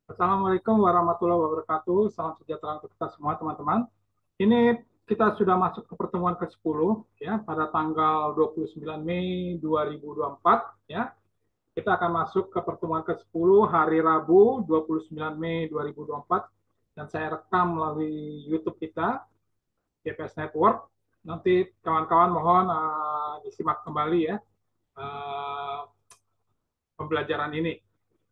Assalamualaikum warahmatullahi wabarakatuh. Salam sejahtera untuk kita semua, teman-teman. Ini kita sudah masuk ke pertemuan ke-10 ya pada tanggal 29 Mei 2024 ya. Kita akan masuk ke pertemuan ke-10 hari Rabu 29 Mei 2024 dan saya rekam melalui YouTube kita GPS Network. Nanti kawan-kawan mohon disimak kembali ya uh, pembelajaran ini.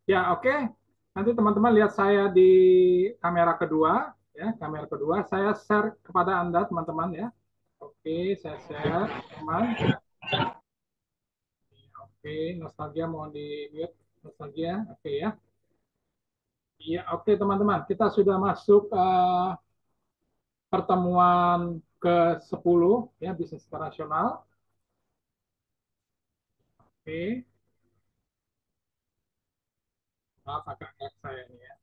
Ya, oke. Okay. Nanti teman-teman lihat saya di kamera kedua, ya, kamera kedua. Saya share kepada Anda, teman-teman, ya. Oke, saya share, teman. Oke, nostalgia mohon di mute, nostalgia. Oke ya. Iya, oke teman-teman. Kita sudah masuk pertemuan ke-10 ya, bisnis internasional. Oke. Maaf agak saya ini ya.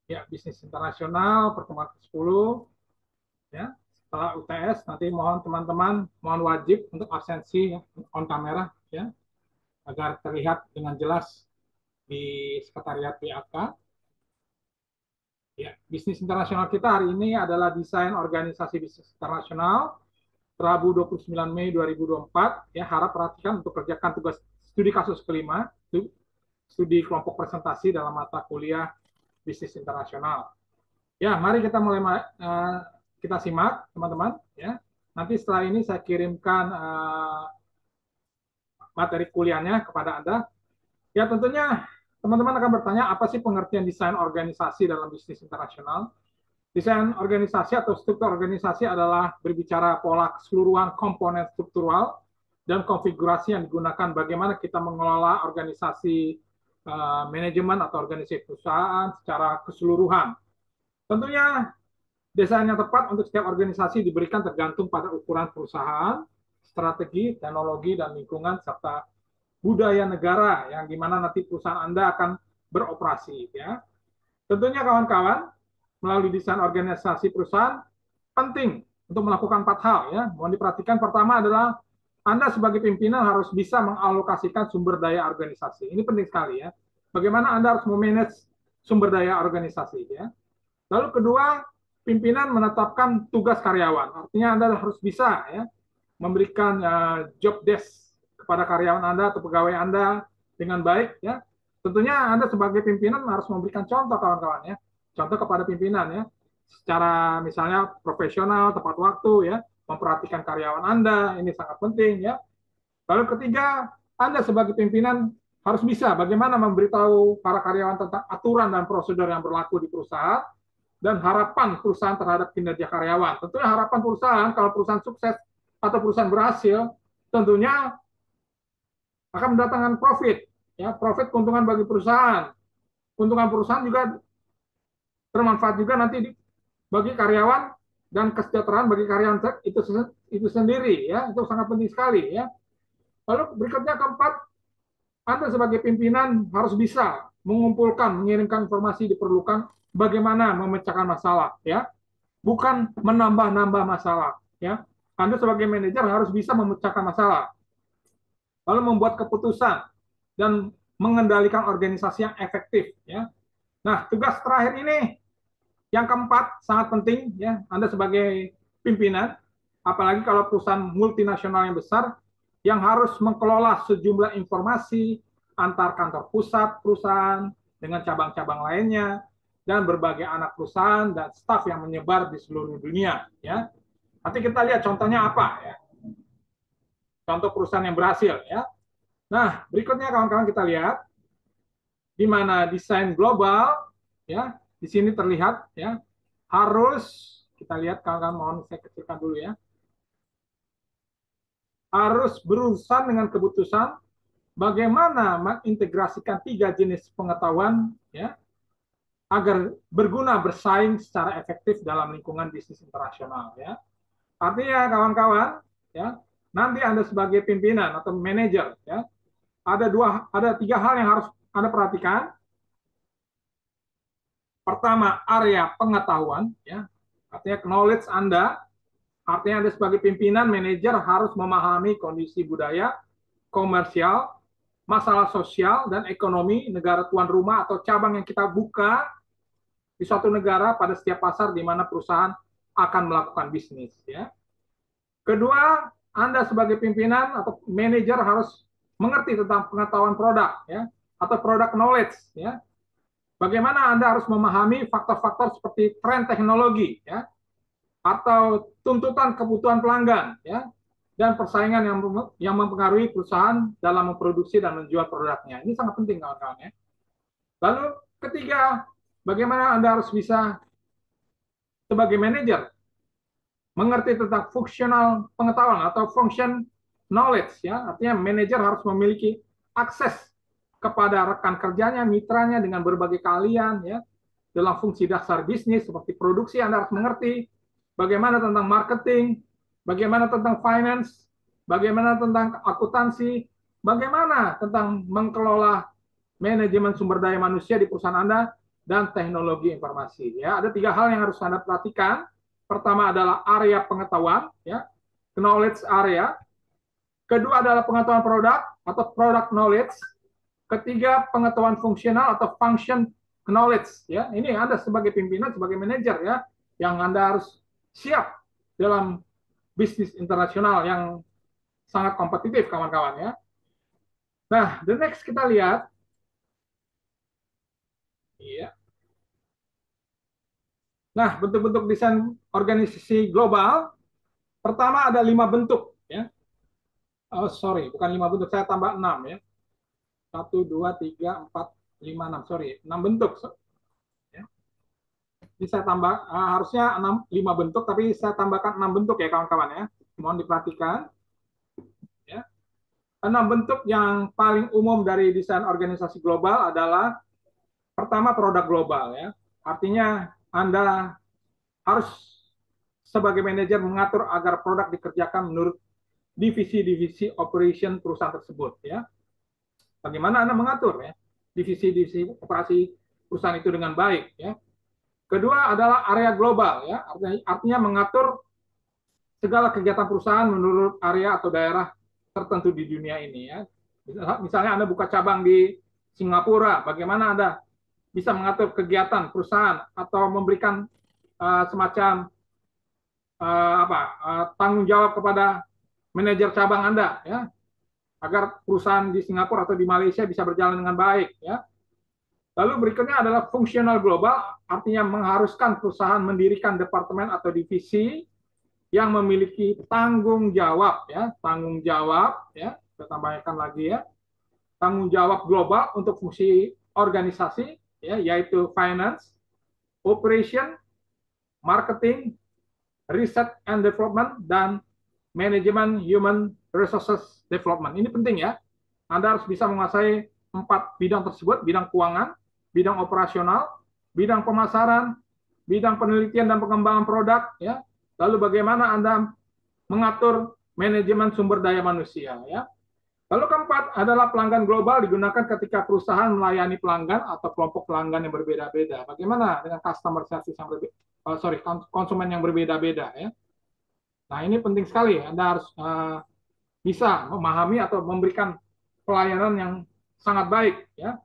Ya, bisnis internasional pertemuan ke-10 ya. Setelah UTS nanti mohon teman-teman mohon wajib untuk absensi ya, on kamera ya agar terlihat dengan jelas di sekretariat PAK. Ya, bisnis internasional kita hari ini adalah desain organisasi bisnis internasional Rabu 29 Mei 2024 ya. Harap perhatikan untuk kerjakan tugas studi kasus kelima, studi kelompok presentasi dalam mata kuliah bisnis internasional. Ya, mari kita mulai kita simak teman-teman ya. Nanti setelah ini saya kirimkan materi kuliahnya kepada Anda. Ya, tentunya teman-teman akan bertanya apa sih pengertian desain organisasi dalam bisnis internasional? Desain organisasi atau struktur organisasi adalah berbicara pola keseluruhan komponen struktural dan konfigurasi yang digunakan bagaimana kita mengelola organisasi manajemen atau organisasi perusahaan secara keseluruhan. Tentunya desain yang tepat untuk setiap organisasi diberikan tergantung pada ukuran perusahaan, strategi, teknologi, dan lingkungan, serta budaya negara yang dimana nanti perusahaan Anda akan beroperasi. Ya. Tentunya kawan-kawan, melalui desain organisasi perusahaan, penting untuk melakukan 4 hal. Ya. Mohon diperhatikan, pertama adalah Anda sebagai pimpinan harus bisa mengalokasikan sumber daya organisasi. Ini penting sekali ya. Bagaimana Anda harus memanage sumber daya organisasi. Ya. Lalu kedua, pimpinan menetapkan tugas karyawan. Artinya Anda harus bisa ya memberikan job desk kepada karyawan Anda atau pegawai Anda dengan baik ya. Tentunya Anda sebagai pimpinan harus memberikan contoh kawan-kawan ya. Contoh kepada pimpinan ya. Secara misalnya profesional, tepat waktu ya, memperhatikan karyawan Anda, ini sangat penting ya. Lalu ketiga, Anda sebagai pimpinan harus bisa bagaimana memberitahu para karyawan tentang aturan dan prosedur yang berlaku di perusahaan dan harapan perusahaan terhadap kinerja karyawan. Tentunya harapan perusahaan, kalau perusahaan sukses atau perusahaan berhasil, tentunya akan mendatangkan profit. Ya, profit keuntungan bagi perusahaan. Keuntungan perusahaan juga bermanfaat juga nanti bagi karyawan dan kesejahteraan bagi karyawan itu sendiri. Ya, itu sangat penting sekali. Ya. Lalu berikutnya keempat, Anda sebagai pimpinan harus bisa mengumpulkan, mengirimkan informasi diperlukan bagaimana memecahkan masalah. Ya, bukan menambah-nambah masalah. Ya, Anda sebagai manajer harus bisa memecahkan masalah, lalu membuat keputusan dan mengendalikan organisasi yang efektif. Ya, nah tugas terakhir ini yang keempat sangat penting. Ya, Anda sebagai pimpinan, apalagi kalau perusahaan multinasional yang besar, yang harus mengelola sejumlah informasi antar kantor pusat perusahaan dengan cabang-cabang lainnya dan berbagai anak perusahaan dan staf yang menyebar di seluruh dunia. Ya, nanti kita lihat contohnya apa ya. Contoh perusahaan yang berhasil ya. Nah, berikutnya kawan-kawan kita lihat di mana desain global ya, di sini terlihat ya, harus kita lihat kawan-kawan, mohon saya kecilkan dulu ya. Harus berurusan dengan keputusan bagaimana mengintegrasikan 3 jenis pengetahuan ya agar berguna bersaing secara efektif dalam lingkungan bisnis internasional ya. Artinya kawan-kawan ya, nanti Anda sebagai pimpinan atau manajer ya, ada 3 hal yang harus Anda perhatikan. Pertama, area pengetahuan ya. Artinya knowledge Anda, artinya Anda sebagai pimpinan manajer harus memahami kondisi budaya, komersial, masalah sosial dan ekonomi negara tuan rumah atau cabang yang kita buka di suatu negara pada setiap pasar di mana perusahaan akan melakukan bisnis. Ya. Kedua, Anda sebagai pimpinan atau manajer harus mengerti tentang pengetahuan produk, ya, atau product knowledge. Ya. Bagaimana Anda harus memahami faktor-faktor seperti tren teknologi, ya, atau tuntutan kebutuhan pelanggan, ya, dan persaingan yang mempengaruhi perusahaan dalam memproduksi dan menjual produknya. Ini sangat penting, kawan-kawan. Ya. Lalu ketiga, bagaimana Anda harus bisa sebagai manajer mengerti tentang fungsional pengetahuan atau function knowledge, ya, artinya manajer harus memiliki akses kepada rekan kerjanya, mitranya dengan berbagai keahlian, ya, dalam fungsi dasar bisnis seperti produksi. Anda harus mengerti bagaimana tentang marketing, bagaimana tentang finance, bagaimana tentang akuntansi, bagaimana tentang mengelola manajemen sumber daya manusia di perusahaan Anda, dan teknologi informasi. Ya, ada 3 hal yang harus Anda perhatikan. Pertama adalah area pengetahuan, ya, knowledge area. Kedua adalah pengetahuan produk atau product knowledge. Ketiga, pengetahuan fungsional atau function knowledge. Ya, ini Anda sebagai pimpinan, sebagai manajer, ya, yang Anda harus siap dalam bisnis internasional yang sangat kompetitif, kawan-kawan. Ya. Nah, the next kita lihat. Iya. Nah, bentuk-bentuk desain organisasi global, pertama ada 5 bentuk. Ya. Oh, sorry, bukan 5 bentuk, saya tambah 6. Ya. 1, 2, 3, 4, 5, 6. Sorry, 6 bentuk. Ya. Jadi saya tambah, harusnya 5 bentuk, tapi saya tambahkan 6 bentuk ya kawan-kawan ya. Mohon diperhatikan. Ya. 6 bentuk yang paling umum dari desain organisasi global adalah pertama produk global. Ya. Artinya Anda harus sebagai manajer mengatur agar produk dikerjakan menurut divisi-divisi operation perusahaan tersebut. Ya. Bagaimana Anda mengatur ya divisi-divisi operasi perusahaan itu dengan baik. Ya. Kedua adalah area global, ya, artinya mengatur segala kegiatan perusahaan menurut area atau daerah tertentu di dunia ini. Ya. Misalnya Anda buka cabang di Singapura, bagaimana Anda bisa mengatur kegiatan perusahaan atau memberikan semacam tanggung jawab kepada manajer cabang Anda, ya, agar perusahaan di Singapura atau di Malaysia bisa berjalan dengan baik. Ya. Lalu berikutnya adalah fungsional global, artinya mengharuskan perusahaan mendirikan departemen atau divisi yang memiliki tanggung jawab, ya, tanggung jawab, ya, kita tambahkan lagi ya, tanggung jawab global untuk fungsi organisasi, ya, yaitu finance, operation, marketing, research and development, dan manajemen human resources development. Ini penting ya, Anda harus bisa menguasai 4 bidang tersebut: bidang keuangan, bidang operasional, bidang pemasaran, bidang penelitian dan pengembangan produk, ya. Lalu bagaimana Anda mengatur manajemen sumber daya manusia, ya. Lalu keempat adalah pelanggan global, digunakan ketika perusahaan melayani pelanggan atau kelompok pelanggan yang berbeda-beda. Bagaimana dengan customer service yang konsumen yang berbeda-beda, ya. Nah, ini penting sekali. Anda harus bisa memahami atau memberikan pelayanan yang sangat baik, ya.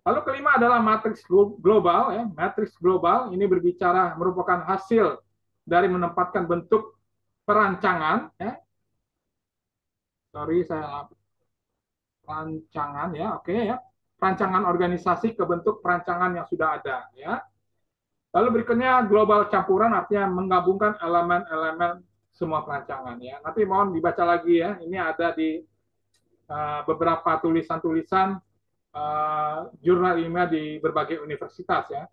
Lalu kelima adalah matriks global, ya. Matriks global ini berbicara merupakan hasil dari menempatkan bentuk perancangan, ya. Sorry, saya perancangan, ya, oke, ya. Perancangan organisasi ke bentuk perancangan yang sudah ada, ya. Lalu berikutnya global campuran, artinya menggabungkan elemen-elemen semua perancangan, ya. Nanti mohon dibaca lagi ya. Ini ada di beberapa tulisan-tulisan jurnal ilmiah di berbagai universitas ya.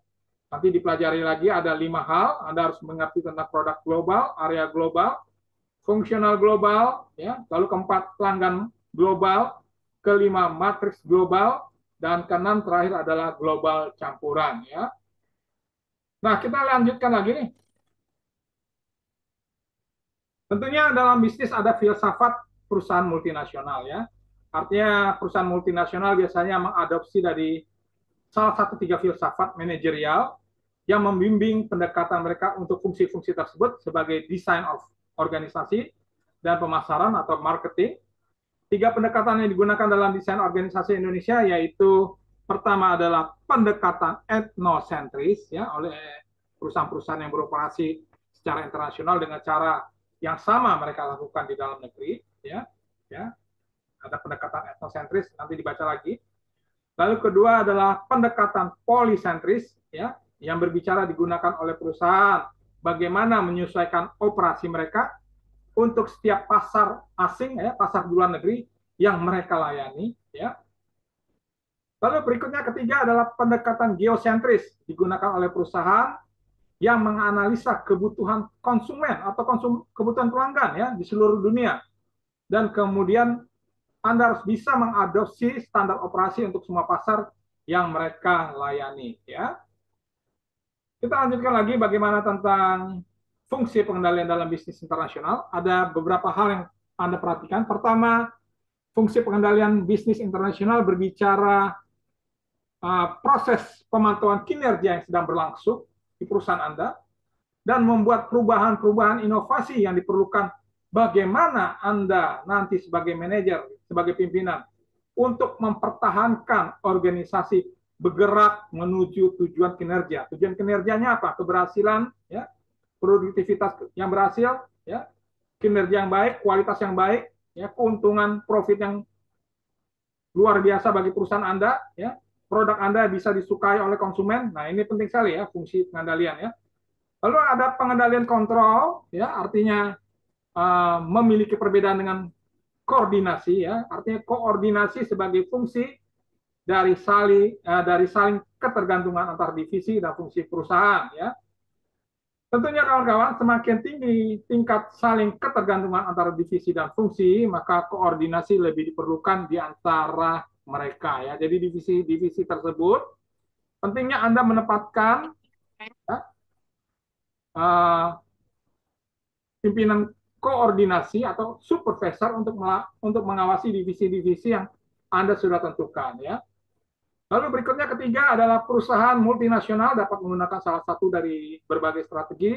Nanti dipelajari lagi ada 5 hal. Anda harus mengerti tentang produk global, area global, fungsional global, ya. Lalu keempat pelanggan global, kelima matriks global, dan keenam terakhir adalah global campuran ya. Nah, kita lanjutkan lagi nih. Tentunya dalam bisnis ada filsafat perusahaan multinasional ya. Artinya perusahaan multinasional biasanya mengadopsi dari salah satu 3 filsafat manajerial yang membimbing pendekatan mereka untuk fungsi-fungsi tersebut sebagai design of organisasi dan pemasaran atau marketing, Tiga pendekatan yang digunakan dalam desain organisasi Indonesia yaitu pertama adalah pendekatan etnosentris ya oleh perusahaan-perusahaan yang beroperasi secara internasional dengan cara yang sama mereka lakukan di dalam negeri ya. Ada pendekatan etnosentris, nanti dibaca lagi. Lalu kedua adalah pendekatan polisentris ya yang berbicara digunakan oleh perusahaan bagaimana menyesuaikan operasi mereka untuk setiap pasar asing ya, pasar di luar negeri yang mereka layani ya. Lalu berikutnya ketiga adalah pendekatan geosentris digunakan oleh perusahaan yang menganalisa kebutuhan konsumen atau kebutuhan pelanggan ya di seluruh dunia. Dan kemudian Anda harus bisa mengadopsi standar operasi untuk semua pasar yang mereka layani ya. Kita lanjutkan lagi bagaimana tentang fungsi pengendalian dalam bisnis internasional. Ada beberapa hal yang Anda perhatikan. Pertama, fungsi pengendalian bisnis internasional berbicara proses pemantauan kinerja yang sedang berlangsung di perusahaan Anda dan membuat perubahan-perubahan inovasi yang diperlukan bagaimana Anda nanti sebagai manajer, sebagai pimpinan untuk mempertahankan organisasi bergerak menuju tujuan kinerja. Tujuan kinerjanya apa? Keberhasilan, ya, produktivitas yang berhasil, ya, kinerja yang baik, kualitas yang baik, ya, keuntungan profit yang luar biasa bagi perusahaan Anda, ya, produk Anda bisa disukai oleh konsumen. Nah, ini penting sekali ya fungsi pengendalian ya. Lalu ada pengendalian kontrol, ya, artinya memiliki perbedaan dengan koordinasi, ya, artinya koordinasi sebagai fungsi dari saling ketergantungan antar divisi dan fungsi perusahaan, ya. Tentunya kawan-kawan, semakin tinggi tingkat saling ketergantungan antara divisi dan fungsi, maka koordinasi lebih diperlukan di antara mereka, ya. Jadi divisi-divisi tersebut pentingnya Anda menempatkan ya, pimpinan koordinasi atau supervisor untuk mengawasi divisi-divisi yang Anda sudah tentukan ya. Lalu berikutnya ketiga adalah perusahaan multinasional dapat menggunakan salah satu dari berbagai strategi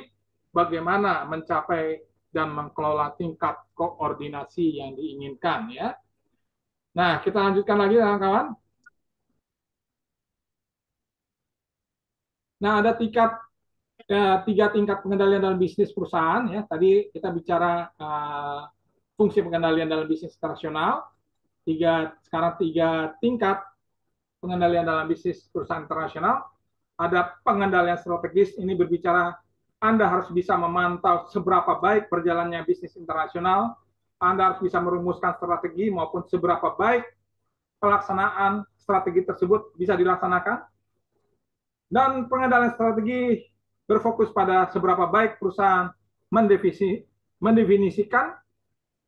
bagaimana mencapai dan mengelola tingkat koordinasi yang diinginkan ya. Nah, kita lanjutkan lagi kawan-kawan. Nah, ada tiga tingkat pengendalian dalam bisnis perusahaan ya. Tadi kita bicara fungsi pengendalian dalam bisnis internasional. Sekarang tiga tingkat pengendalian dalam bisnis perusahaan internasional. Ada pengendalian strategis, ini berbicara Anda harus bisa memantau seberapa baik berjalannya bisnis internasional, Anda harus bisa merumuskan strategi maupun seberapa baik pelaksanaan strategi tersebut bisa dilaksanakan. Dan pengendalian strategi berfokus pada seberapa baik perusahaan mendefinisikan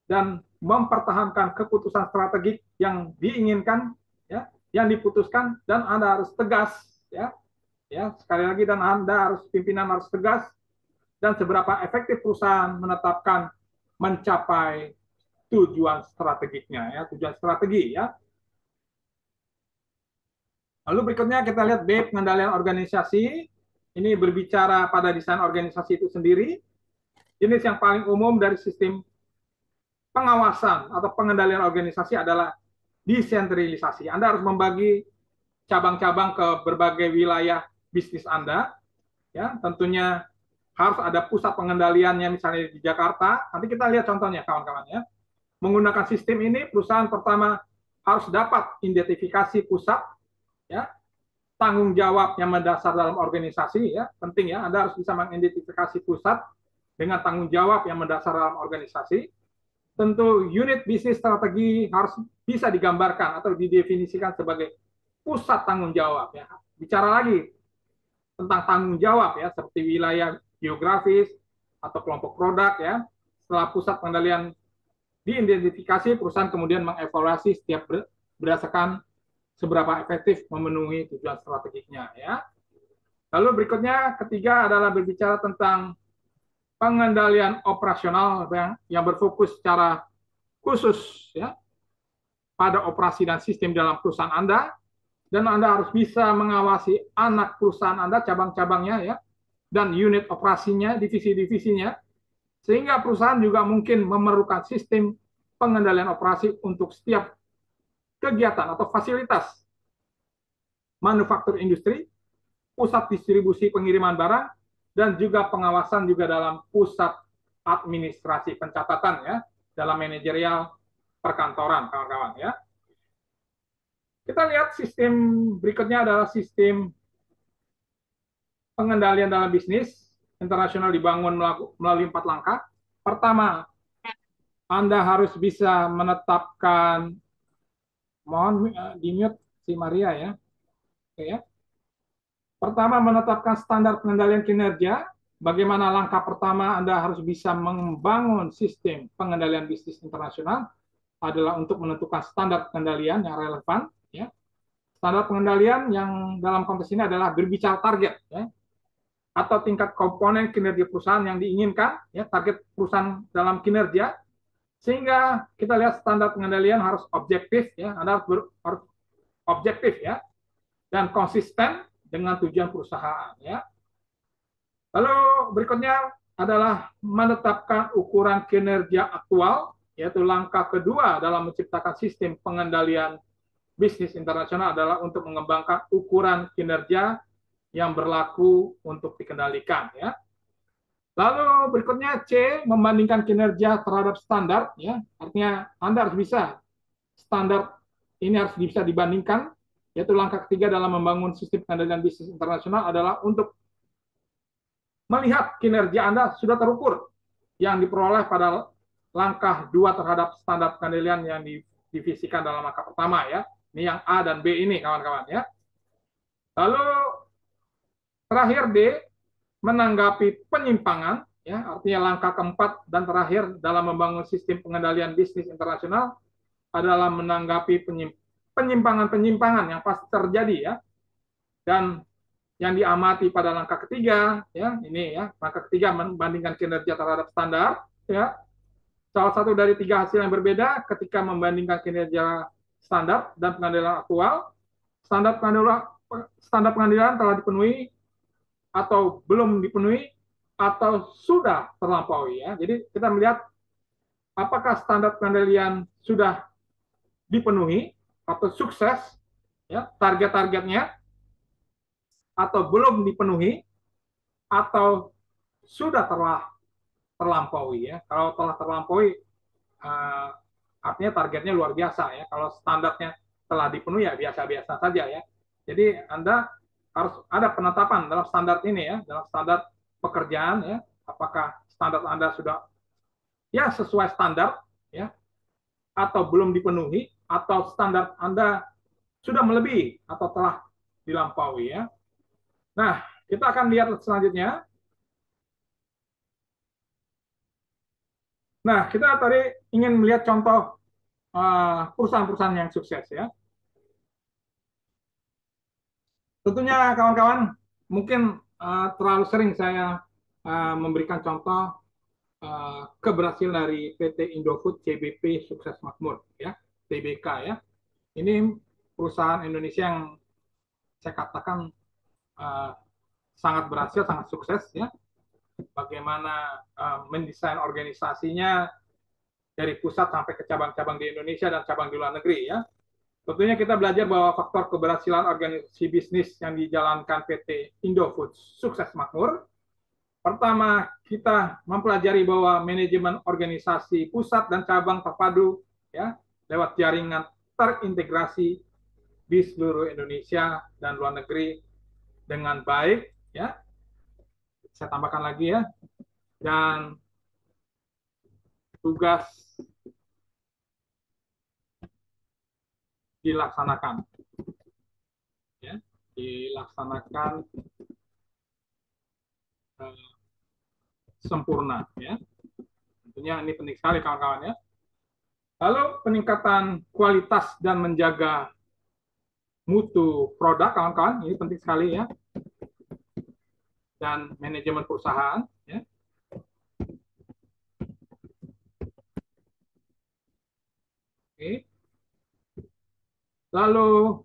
dan mempertahankan keputusan strategik yang diinginkan, ya, yang diputuskan, dan Anda harus tegas, ya, sekali lagi, dan Anda harus pimpinan harus tegas, dan seberapa efektif perusahaan menetapkan mencapai tujuan strategiknya, ya, tujuan strategi, ya. Lalu berikutnya kita lihat B, pengendalian organisasi. Ini berbicara pada desain organisasi itu sendiri. Jenis yang paling umum dari sistem pengawasan atau pengendalian organisasi adalah desentralisasi. Anda harus membagi cabang-cabang ke berbagai wilayah bisnis Anda. Ya, tentunya harus ada pusat pengendaliannya misalnya di Jakarta. Nanti kita lihat contohnya kawan-kawan ya. Menggunakan sistem ini perusahaan pertama harus dapat identifikasi pusat ya, tanggung jawab yang mendasar dalam organisasi ya, penting ya, Anda harus bisa mengidentifikasi pusat dengan tanggung jawab yang mendasar dalam organisasi. Tentu unit bisnis strategi harus bisa digambarkan atau didefinisikan sebagai pusat tanggung jawab ya. Bicara lagi tentang tanggung jawab ya, seperti wilayah geografis atau kelompok produk ya. Setelah pusat pengendalian diidentifikasi, perusahaan kemudian mengevaluasi setiap berdasarkan seberapa efektif memenuhi tujuan strategiknya ya. Lalu berikutnya ketiga adalah berbicara tentang pengendalian operasional yang berfokus secara khusus ya pada operasi dan sistem dalam perusahaan Anda, dan Anda harus bisa mengawasi anak perusahaan Anda, cabang-cabangnya ya, dan unit operasinya, divisi-divisinya, sehingga perusahaan juga mungkin memerlukan sistem pengendalian operasi untuk setiap kegiatan atau fasilitas manufaktur industri, pusat distribusi pengiriman barang, dan juga pengawasan juga dalam pusat administrasi pencatatan ya, dalam manajerial perkantoran, kawan-kawan ya. Kita lihat sistem berikutnya adalah sistem pengendalian dalam bisnis internasional dibangun melalui 4 langkah. Pertama, Anda harus bisa menetapkan, mohon di-mute si Maria ya. Oke ya. Pertama, menetapkan standar pengendalian kinerja. Bagaimana langkah pertama Anda harus bisa membangun sistem pengendalian bisnis internasional adalah untuk menentukan standar pengendalian yang relevan. Ya. Standar pengendalian yang dalam konteks ini adalah berbicara target, ya, atau tingkat komponen kinerja perusahaan yang diinginkan, ya, target perusahaan dalam kinerja, sehingga kita lihat standar pengendalian harus objektif, ya, Anda harus objektif, ya, dan konsisten dengan tujuan perusahaan, ya. Lalu berikutnya adalah menetapkan ukuran kinerja aktual, yaitu langkah kedua dalam menciptakan sistem pengendalian bisnis internasional adalah untuk mengembangkan ukuran kinerja yang berlaku untuk dikendalikan, ya. Lalu berikutnya C, membandingkan kinerja terhadap standar, ya. Artinya Anda harus bisa standar ini harus bisa dibandingkan, yaitu langkah ketiga dalam membangun sistem pengendalian bisnis internasional adalah untuk melihat kinerja Anda sudah terukur yang diperoleh pada langkah 2 terhadap standar pengendalian yang divisikan dalam langkah pertama, ya. Ini yang A dan B ini, kawan-kawan, ya. Lalu terakhir D, menanggapi penyimpangan, ya, artinya langkah keempat dan terakhir dalam membangun sistem pengendalian bisnis internasional adalah menanggapi penyimpangan-penyimpangan yang pasti terjadi, ya, dan yang diamati pada langkah ketiga, ya, ini ya, langkah ketiga membandingkan kinerja terhadap standar, ya. Salah satu dari 3 hasil yang berbeda ketika membandingkan kinerja standar dan pengadilan aktual. Standar pengadilan telah dipenuhi atau belum dipenuhi atau sudah terlampaui, ya. Jadi kita melihat apakah standar pengadilan sudah dipenuhi atau sukses, ya, target-targetnya, atau belum dipenuhi atau sudah terlampaui, ya. Kalau telah terlampaui artinya targetnya luar biasa, ya. Kalau standarnya telah dipenuhi ya biasa-biasa saja, ya. Jadi Anda harus ada penetapan dalam standar ini, ya, dalam standar pekerjaan, ya, apakah standar Anda sudah ya sesuai standar, ya, atau belum dipenuhi, atau standar Anda sudah melebihi atau telah dilampaui, ya. Nah, kita akan lihat selanjutnya. Nah, kita tadi ingin melihat contoh perusahaan-perusahaan yang sukses, ya. Tentunya kawan-kawan, mungkin terlalu sering saya memberikan contoh keberhasilan dari PT Indofood CBP Sukses Makmur, ya, TBK, ya. Ini perusahaan Indonesia yang saya katakan sangat berhasil, sangat sukses, ya. Bagaimana mendesain organisasinya dari pusat sampai ke cabang-cabang di Indonesia dan cabang di luar negeri, ya. Tentunya kita belajar bahwa faktor keberhasilan organisasi bisnis yang dijalankan PT Indofood Sukses Makmur. Pertama, kita mempelajari bahwa manajemen organisasi pusat dan cabang terpadu, ya, lewat jaringan terintegrasi di seluruh Indonesia dan luar negeri dengan baik, ya. Saya tambahkan lagi, ya. Dan tugas dilaksanakan, ya, dilaksanakan sempurna, ya. Tentunya ini penting sekali, kawan-kawan, ya. Lalu peningkatan kualitas dan menjaga mutu produk, kawan-kawan, ini penting sekali, ya. Dan manajemen perusahaan, ya. Oke. Lalu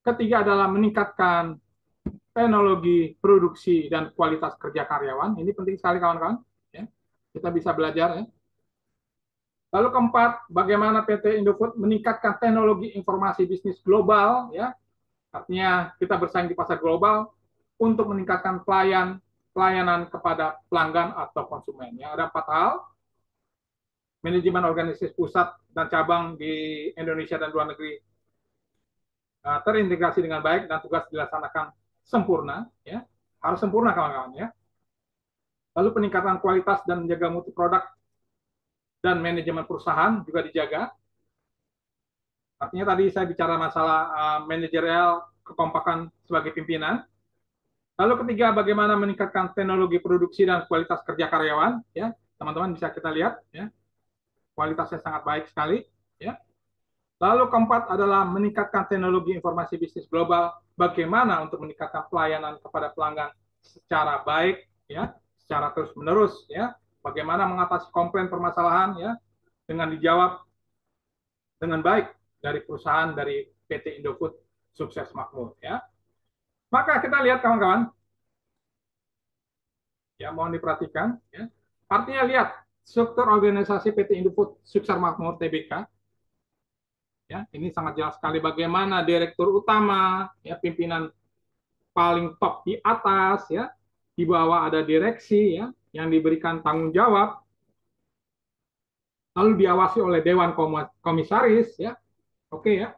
ketiga adalah meningkatkan teknologi produksi dan kualitas kerja karyawan. Ini penting sekali, kawan-kawan, ya. Kita bisa belajar, ya. Lalu keempat, bagaimana PT Indofood meningkatkan teknologi informasi bisnis global, ya. Artinya kita bersaing di pasar global untuk meningkatkan pelayanan kepada pelanggan atau konsumen. Ya, ada 4 hal: manajemen organisasi pusat dan cabang di Indonesia dan luar negeri terintegrasi dengan baik dan tugas dilaksanakan sempurna. Ya, harus sempurna kawan-kawan. Ya. Lalu peningkatan kualitas dan menjaga mutu produk dan manajemen perusahaan juga dijaga. Artinya tadi saya bicara masalah manajerial kekompakan sebagai pimpinan. Lalu ketiga, bagaimana meningkatkan teknologi produksi dan kualitas kerja karyawan. Ya, teman-teman bisa kita lihat, ya, kualitasnya sangat baik sekali. Ya. Lalu keempat adalah meningkatkan teknologi informasi bisnis global. Bagaimana untuk meningkatkan pelayanan kepada pelanggan secara baik, ya, secara terus-menerus. Ya. Bagaimana mengatasi komplain permasalahan, ya, dengan dijawab dengan baik dari perusahaan dari PT Indofood sukses makmur. Ya. Maka kita lihat kawan-kawan, ya, mohon diperhatikan. Ya. Artinya lihat struktur organisasi PT Indofood Sukses Makmur Tbk. Ya, ini sangat jelas sekali bagaimana direktur utama, ya, pimpinan paling top di atas, ya, di bawah ada direksi, ya, yang diberikan tanggung jawab, lalu diawasi oleh dewan komisaris, ya, oke, ya.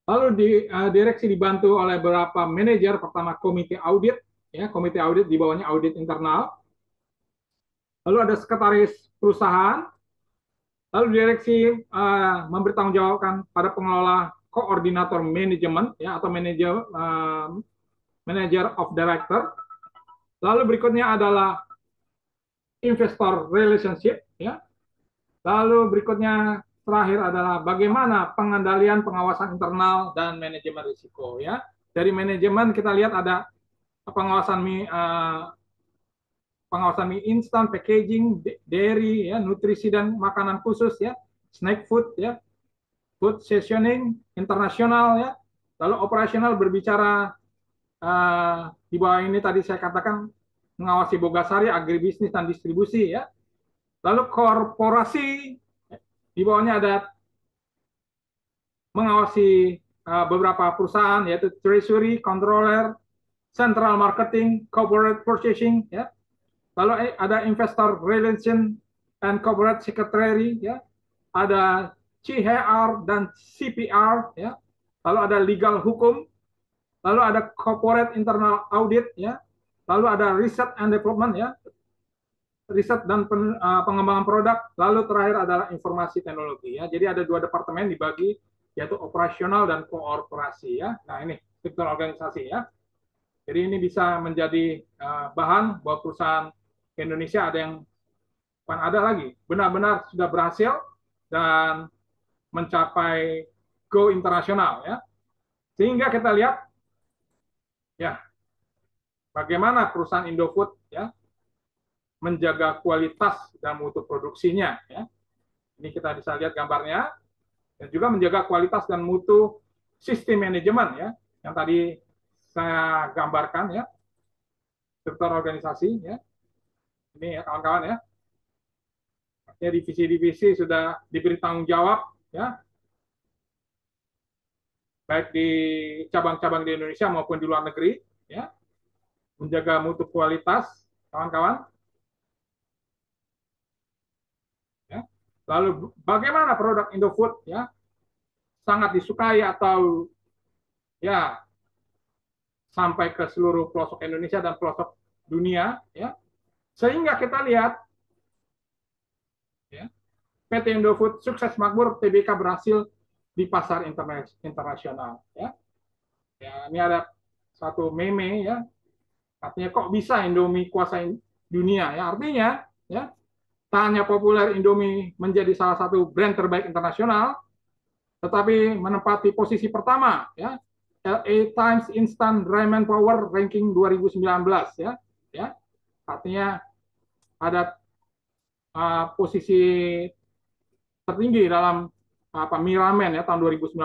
Lalu direksi dibantu oleh beberapa manajer, pertama komite audit, ya, komite audit di bawahnya audit internal. Lalu ada sekretaris perusahaan, lalu direksi memberi tanggung jawabkan pada pengelola koordinator manajemen, ya, atau manager of director. Lalu berikutnya adalah investor relationship, ya. Lalu berikutnya terakhir adalah bagaimana pengendalian pengawasan internal dan manajemen risiko, ya. Dari manajemen kita lihat ada pengawasan mie instan, packaging, dairy, ya, nutrisi dan makanan khusus, ya, snack food, ya, food sessioning internasional, ya. Lalu operasional berbicara di bawah ini tadi saya katakan mengawasi bogasari, agribisnis dan distribusi, ya. Lalu korporasi di bawahnya ada mengawasi beberapa perusahaan, yaitu treasury, controller, central marketing, corporate purchasing, ya. Lalu ada investor relation and corporate secretary, ya. Ada CHR dan CPR, ya. Lalu ada legal hukum, lalu ada corporate internal audit, ya. Lalu ada research and development, ya, riset dan pengembangan produk, lalu terakhir adalah informasi teknologi, ya. Jadi ada 2 departemen dibagi, yaitu operasional dan korporasi, ya. Nah, ini struktur organisasi, ya. Jadi ini bisa menjadi bahan bahwa perusahaan Indonesia ada yang bukan ada lagi, benar-benar sudah berhasil dan mencapai go internasional, ya. Sehingga kita lihat, ya, bagaimana perusahaan Indofood, ya, menjaga kualitas dan mutu produksinya, ya. Ini kita bisa lihat gambarnya, dan juga menjaga kualitas dan mutu sistem manajemen, ya, yang tadi saya gambarkan, ya, struktur organisasi, ya. Ini, ya, kawan-kawan, ya. Ya, divisi-divisi sudah diberi tanggung jawab, ya, baik di cabang-cabang di Indonesia maupun di luar negeri, ya, menjaga mutu kualitas, kawan-kawan. Ya. Lalu bagaimana produk Indofood, ya, sangat disukai atau, ya, sampai ke seluruh pelosok Indonesia dan pelosok dunia, ya, sehingga kita lihat, ya, PT Indofood Sukses Makmur Tbk berhasil di pasar internasional, ya. Ya, ini ada satu meme, ya, artinya kok bisa Indomie kuasain dunia, ya. Artinya, ya, tak hanya populer Indomie menjadi salah satu brand terbaik internasional, tetapi menempati posisi pertama, ya, LA Times Instant Ramen Power Ranking 2019, ya. Ya, artinya ada posisi tertinggi dalam mie ramen, ya, tahun 2019.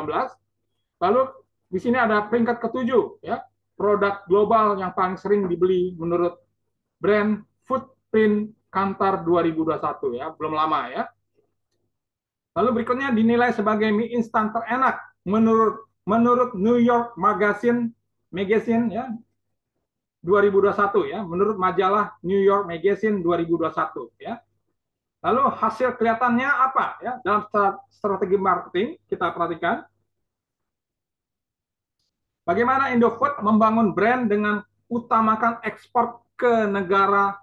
Lalu di sini ada peringkat ke-7, ya, produk global yang paling sering dibeli menurut brand Footprint Kantar 2021, ya, belum lama, ya. Lalu berikutnya dinilai sebagai mie instan terenak menurut New York Magazine ya 2021 ya, menurut majalah New York Magazine 2021 ya. Lalu hasil kelihatannya apa ya dalam strategi marketing kita perhatikan bagaimana Indofood membangun brand dengan utamakan ekspor ke negara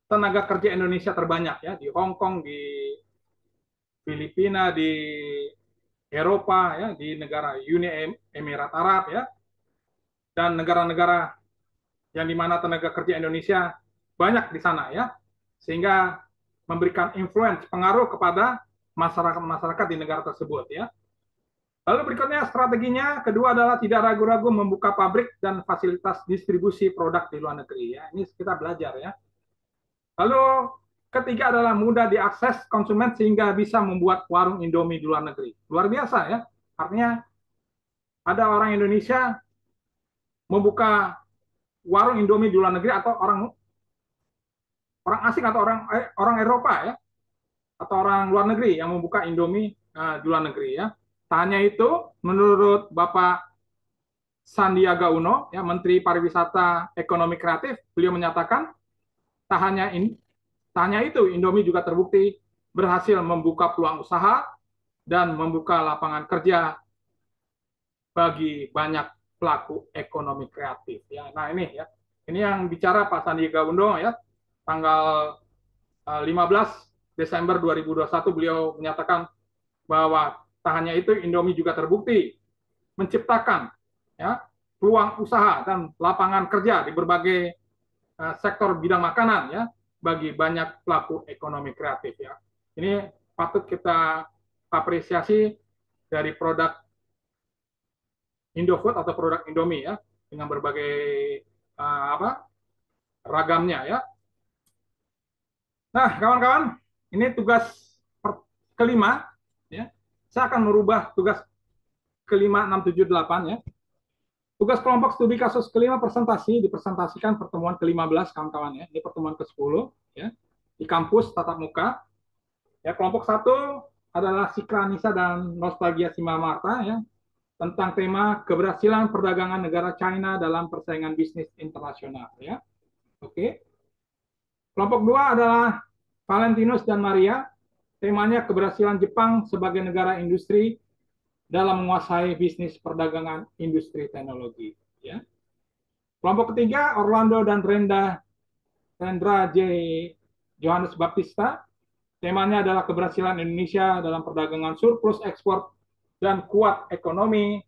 tenaga kerja Indonesia terbanyak ya di Hong Kong, di Filipina, di Eropa ya, di negara Uni Emirat Arab ya, dan negara-negara yang di mana tenaga kerja Indonesia banyak di sana ya, sehingga memberikan influence pengaruh kepada masyarakat di negara tersebut ya. Lalu berikutnya strateginya kedua adalah tidak ragu-ragu membuka pabrik dan fasilitas distribusi produk di luar negeri ya. Ini kita belajar ya. Lalu ketiga adalah mudah diakses konsumen sehingga bisa membuat warung Indomie di luar negeri. Luar biasa ya. Artinya ada orang Indonesia membuka warung Indomie di luar negeri atau orang asing atau orang Eropa ya atau orang luar negeri yang membuka Indomie di luar negeri ya. Tak hanya itu, menurut Bapak Sandiaga Uno, ya Menteri Pariwisata Ekonomi Kreatif, beliau menyatakan tak hanya itu, Indomie juga terbukti berhasil membuka peluang usaha dan membuka lapangan kerja bagi banyak pelaku ekonomi kreatif. Ya, nah ini ya, ini yang bicara Pak Sandiaga Uno ya, tanggal 15 Desember 2021 beliau menyatakan bahwa tak hanya itu Indomie juga terbukti menciptakan ya peluang usaha dan lapangan kerja di berbagai sektor bidang makanan ya bagi banyak pelaku ekonomi kreatif ya. Ini patut kita apresiasi dari produk Indofood atau produk Indomie ya dengan berbagai ragamnya ya. Nah, kawan-kawan, ini tugas kelima ya. Saya akan merubah tugas kelima 678 ya. Tugas kelompok studi kasus kelima presentasi dipresentasikan pertemuan ke-15 kawan-kawan ya. Ini pertemuan ke-10 ya di kampus tatap muka. Ya, kelompok 1 adalah Sikra Nisa dan Nostalgia Simamarta ya tentang tema keberhasilan perdagangan negara China dalam persaingan bisnis internasional ya. Oke. Kelompok 2 adalah Valentinus dan Maria. Temanya keberhasilan Jepang sebagai negara industri dalam menguasai bisnis perdagangan industri teknologi. Ya. Kelompok ketiga, Orlando dan Rendra J. Johannes Baptista. Temanya adalah keberhasilan Indonesia dalam perdagangan surplus ekspor dan kuat ekonomi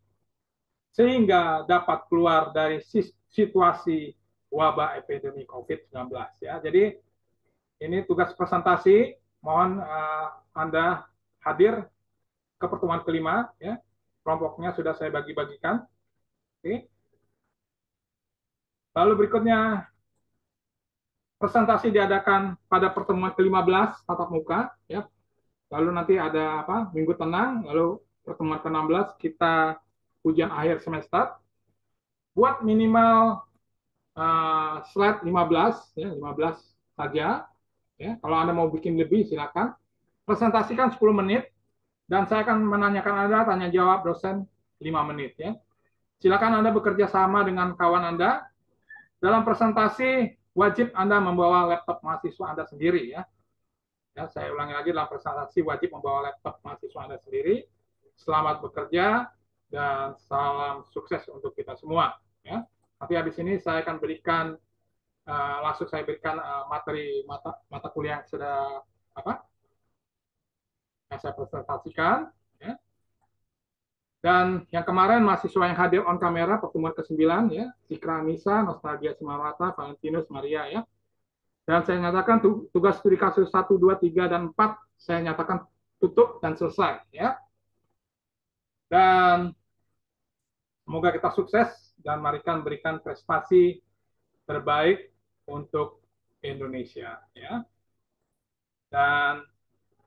sehingga dapat keluar dari situasi wabah epidemi COVID-19. Ya. Jadi ini tugas presentasi. Mohon Anda hadir ke pertemuan kelima. Ya. Kelompoknya sudah saya bagi-bagikan. Oke. Lalu berikutnya presentasi diadakan pada pertemuan ke-15 tatap muka ya. Lalu nanti ada minggu tenang, lalu pertemuan ke-16 kita ujian akhir semester. Buat minimal slide 15 ya, 15 saja ya. Kalau Anda mau bikin lebih silakan. Presentasikan 10 menit dan saya akan menanyakan Anda tanya jawab dosen 5 menit ya. Silakan Anda bekerja sama dengan kawan Anda. Dalam presentasi wajib Anda membawa laptop mahasiswa Anda sendiri ya. Ya, saya ulangi lagi dalam presentasi wajib membawa laptop mahasiswa Anda sendiri. Selamat bekerja dan salam sukses untuk kita semua ya. Nanti habis ini saya akan berikan langsung saya berikan materi mata kuliah yang sudah yang saya presentasikan ya. Dan yang kemarin mahasiswa yang hadir on kamera pertemuan ke-9 ya, Sikra Nisa, Nostalgia Simarata, Valentinus, Maria ya. Dan saya nyatakan tugas studi kasus 1, 2, 3, dan 4 saya nyatakan tutup dan selesai ya. Dan semoga kita sukses dan marikan berikan prestasi terbaik untuk Indonesia ya. Dan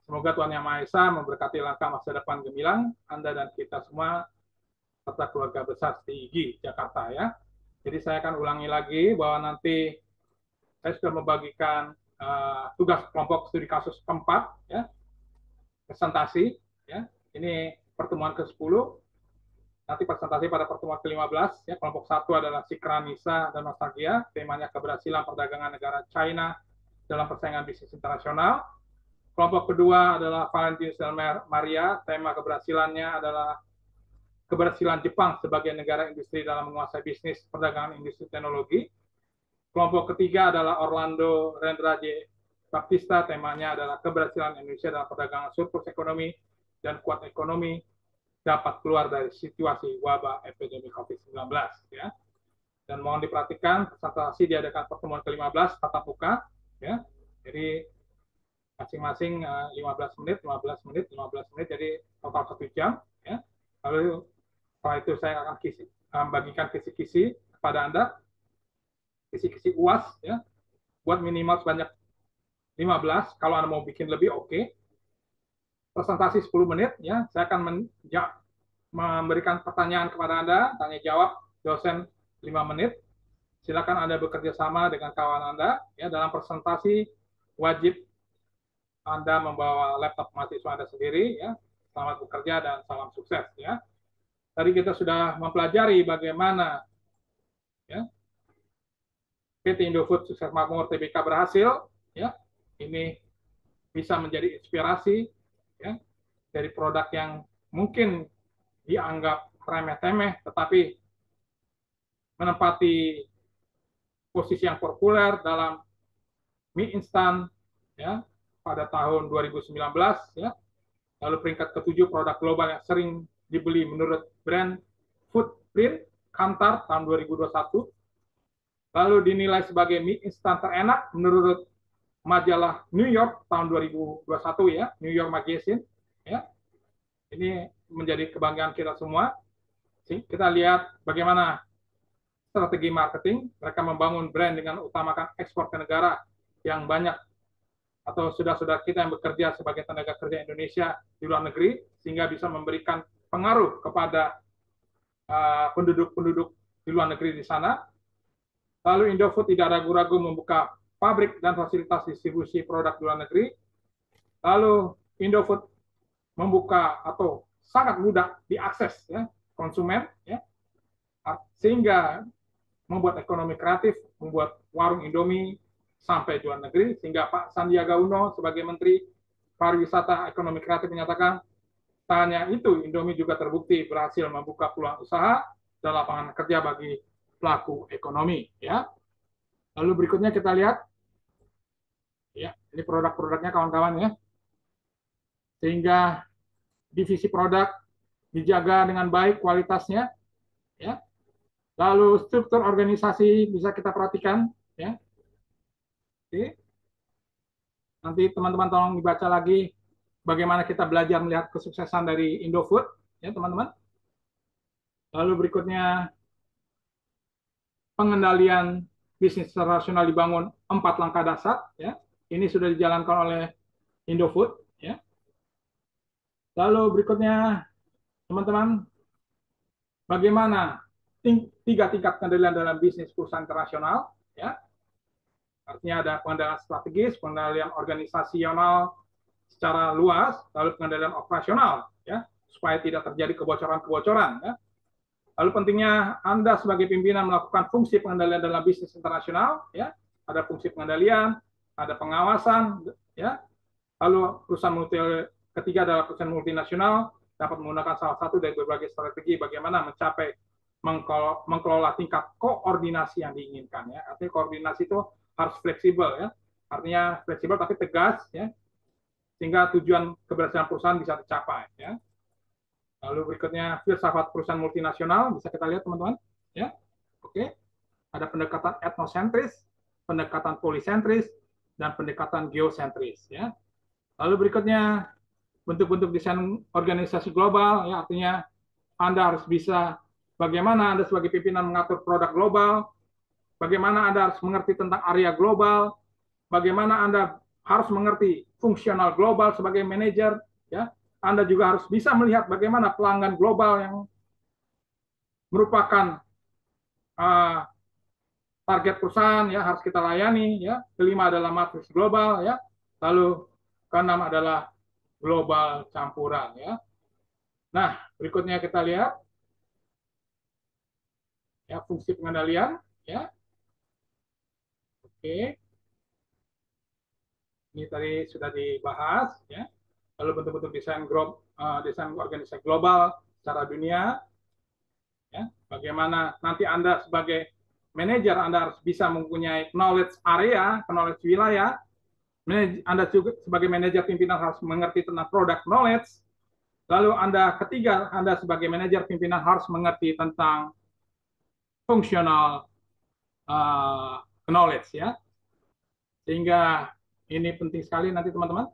semoga Tuhan Yang Maha Esa memberkati langkah masa depan gemilang Anda dan kita semua serta keluarga besar STIGI Jakarta ya. Jadi saya akan ulangi lagi bahwa nanti saya sudah membagikan tugas kelompok studi kasus keempat ya. presentasi, ya. Ini pertemuan ke-10. Nanti presentasi pada pertemuan ke-15, ya. Kelompok 1 adalah Sinkronisa dan Nostalgia, temanya keberhasilan perdagangan negara China dalam persaingan bisnis internasional. Kelompok kedua adalah Valentinus dan Maria, tema keberhasilannya adalah keberhasilan Jepang sebagai negara industri dalam menguasai bisnis perdagangan industri teknologi. Kelompok ketiga adalah Orlando Rendra J. Baptista, temanya adalah keberhasilan Indonesia dalam perdagangan surplus ekonomi dan kuat ekonomi dapat keluar dari situasi wabah epidemi COVID-19. Ya. Dan mohon diperhatikan, presentasi diadakan pertemuan ke-15 tatap muka. Ya. Jadi masing-masing 15 menit, 15 menit, 15 menit, jadi total 1 jam. Ya. Lalu setelah itu saya akan bagikan kisi-kisi kepada Anda, kisi-kisi UAS, ya, buat minimal sebanyak 15, kalau Anda mau bikin lebih, oke. Presentasi 10 menit, ya, saya akan memberikan pertanyaan kepada Anda, tanya jawab dosen 5 menit. Silakan Anda bekerja sama dengan kawan Anda, ya, dalam presentasi wajib Anda membawa laptop mahasiswa Anda sendiri, ya. Selamat bekerja dan salam sukses, ya. Tadi kita sudah mempelajari bagaimana, ya, PT Indofood Sukses Makmur Tbk berhasil, ya. Ini bisa menjadi inspirasi, ya, dari produk yang mungkin dianggap remeh-temeh, tetapi menempati posisi yang populer dalam mie instan, ya, pada tahun 2019, ya. Lalu peringkat ke-7 produk global yang sering dibeli menurut brand Foodprint Kantar tahun 2021. Lalu dinilai sebagai mie instan terenak menurut majalah New York tahun 2021, ya, New York Magazine, ya. Ini menjadi kebanggaan kita semua. Kita lihat bagaimana strategi marketing, mereka membangun brand dengan utamakan ekspor ke negara yang banyak atau saudara-saudara kita yang bekerja sebagai tenaga kerja Indonesia di luar negeri, sehingga bisa memberikan pengaruh kepada penduduk-penduduk di luar negeri di sana. Lalu Indofood tidak ragu-ragu membuka pabrik dan fasilitas distribusi produk di luar negeri. Lalu Indofood membuka atau sangat mudah diakses, ya, konsumen, ya, sehingga membuat ekonomi kreatif, membuat warung Indomie sampai di luar negeri, sehingga Pak Sandiaga Uno sebagai Menteri Pariwisata Ekonomi Kreatif menyatakan, tanya itu Indomie juga terbukti berhasil membuka peluang usaha dan lapangan kerja bagi pelaku ekonomi. Ya. Lalu berikutnya kita lihat, ya, ini produk-produknya kawan-kawan, ya, sehingga divisi produk dijaga dengan baik kualitasnya, ya. Lalu struktur organisasi bisa kita perhatikan, ya. Oke. Nanti teman-teman tolong dibaca lagi bagaimana kita belajar melihat kesuksesan dari Indofood, ya teman-teman. Lalu berikutnya pengendalian bisnis rasional dibangun 4 langkah dasar, ya. Ini sudah dijalankan oleh Indofood, ya. Lalu berikutnya teman-teman, bagaimana 3 tingkat pengendalian dalam bisnis perusahaan internasional, ya. Artinya ada pengendalian strategis, pengendalian organisasional secara luas, lalu pengendalian operasional, ya, supaya tidak terjadi kebocoran-kebocoran, ya. Lalu pentingnya Anda sebagai pimpinan melakukan fungsi pengendalian dalam bisnis internasional, ya. Ada fungsi pengendalian, ada pengawasan, ya. Lalu perusahaan ketiga adalah perusahaan multinasional dapat menggunakan salah satu dari berbagai strategi bagaimana mencapai mengelola tingkat koordinasi yang diinginkan, ya. Artinya koordinasi itu harus fleksibel, ya. Artinya fleksibel tapi tegas, ya, sehingga tujuan keberhasilan perusahaan bisa tercapai, ya. Lalu berikutnya filsafat perusahaan multinasional, bisa kita lihat teman-teman, ya. Oke. Ada pendekatan etnosentris, pendekatan polisentris, dan pendekatan geosentris, ya. Lalu berikutnya bentuk-bentuk desain organisasi global, ya, artinya Anda harus bisa bagaimana Anda sebagai pimpinan mengatur produk global, bagaimana Anda harus mengerti tentang area global, bagaimana Anda harus mengerti fungsional global sebagai manajer, ya. Anda juga harus bisa melihat bagaimana pelanggan global yang merupakan target perusahaan, ya, harus kita layani, ya. Kelima adalah matriks global, ya. Lalu keenam adalah global campuran ya. Nah, berikutnya kita lihat ya fungsi pengendalian ya. Oke, ini tadi sudah dibahas ya. Lalu bentuk-bentuk desain organisasi global secara dunia ya. Bagaimana nanti Anda sebagai manajer Anda harus bisa mempunyai knowledge area, knowledge wilayah. Anda juga sebagai manajer pimpinan harus mengerti tentang product knowledge. Lalu Anda sebagai manajer pimpinan harus mengerti tentang fungsional knowledge ya. Sehingga ini penting sekali nanti teman-teman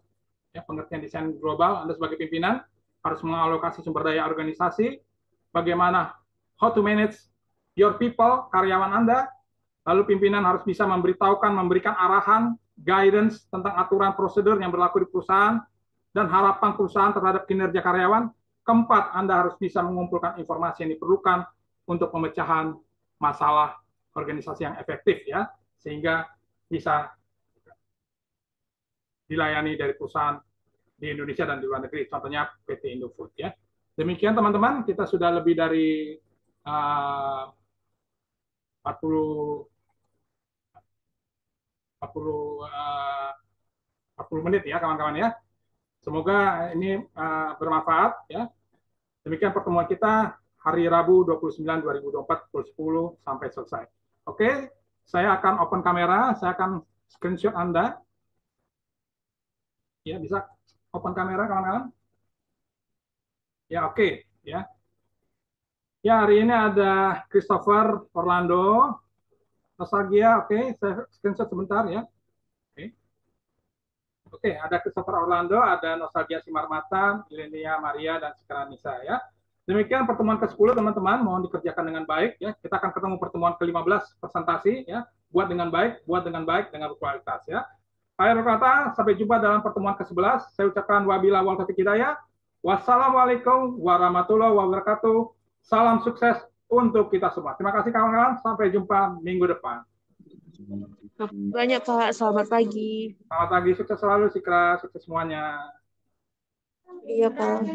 ya, pengertian desain global. Anda sebagai pimpinan harus mengalokasi sumber daya organisasi, bagaimana how to manage your people, karyawan Anda. Lalu pimpinan harus bisa memberikan arahan, guidance tentang aturan prosedur yang berlaku di perusahaan dan harapan perusahaan terhadap kinerja karyawan. Keempat, Anda harus bisa mengumpulkan informasi yang diperlukan untuk pemecahan masalah organisasi yang efektif ya, sehingga bisa dilayani dari perusahaan di Indonesia dan di luar negeri, contohnya PT Indofood ya. Demikian teman-teman, kita sudah lebih dari 40 menit ya kawan-kawan ya. Semoga ini bermanfaat ya. Demikian pertemuan kita hari Rabu 29/2024 pukul 10 sampai selesai. Oke, saya akan open kamera, saya akan screenshot Anda. Ya, bisa open kamera kawan-kawan? Ya, oke ya. Ya, hari ini ada Christopher Orlando, Nostalgia, oke, saya screenshot sebentar ya. Oke, ada Christopher Orlando, ada Nostalgia Simarmata, Milenia Maria, dan sekarang Nisa ya. Demikian pertemuan ke-10 teman-teman, mohon dikerjakan dengan baik ya. Kita akan ketemu pertemuan ke-15 presentasi ya. Buat dengan baik, dengan berkualitas ya. Akhir kata, sampai jumpa dalam pertemuan ke-11. Saya ucapkan wabillahi wal taufiq hidayah. Wassalamualaikum warahmatullahi wabarakatuh. Salam sukses untuk kita semua. Terima kasih kawan-kawan, sampai jumpa minggu depan. Banyak Pak, selamat pagi. Selamat pagi, sukses selalu Sikra, sukses semuanya. Iya Pak.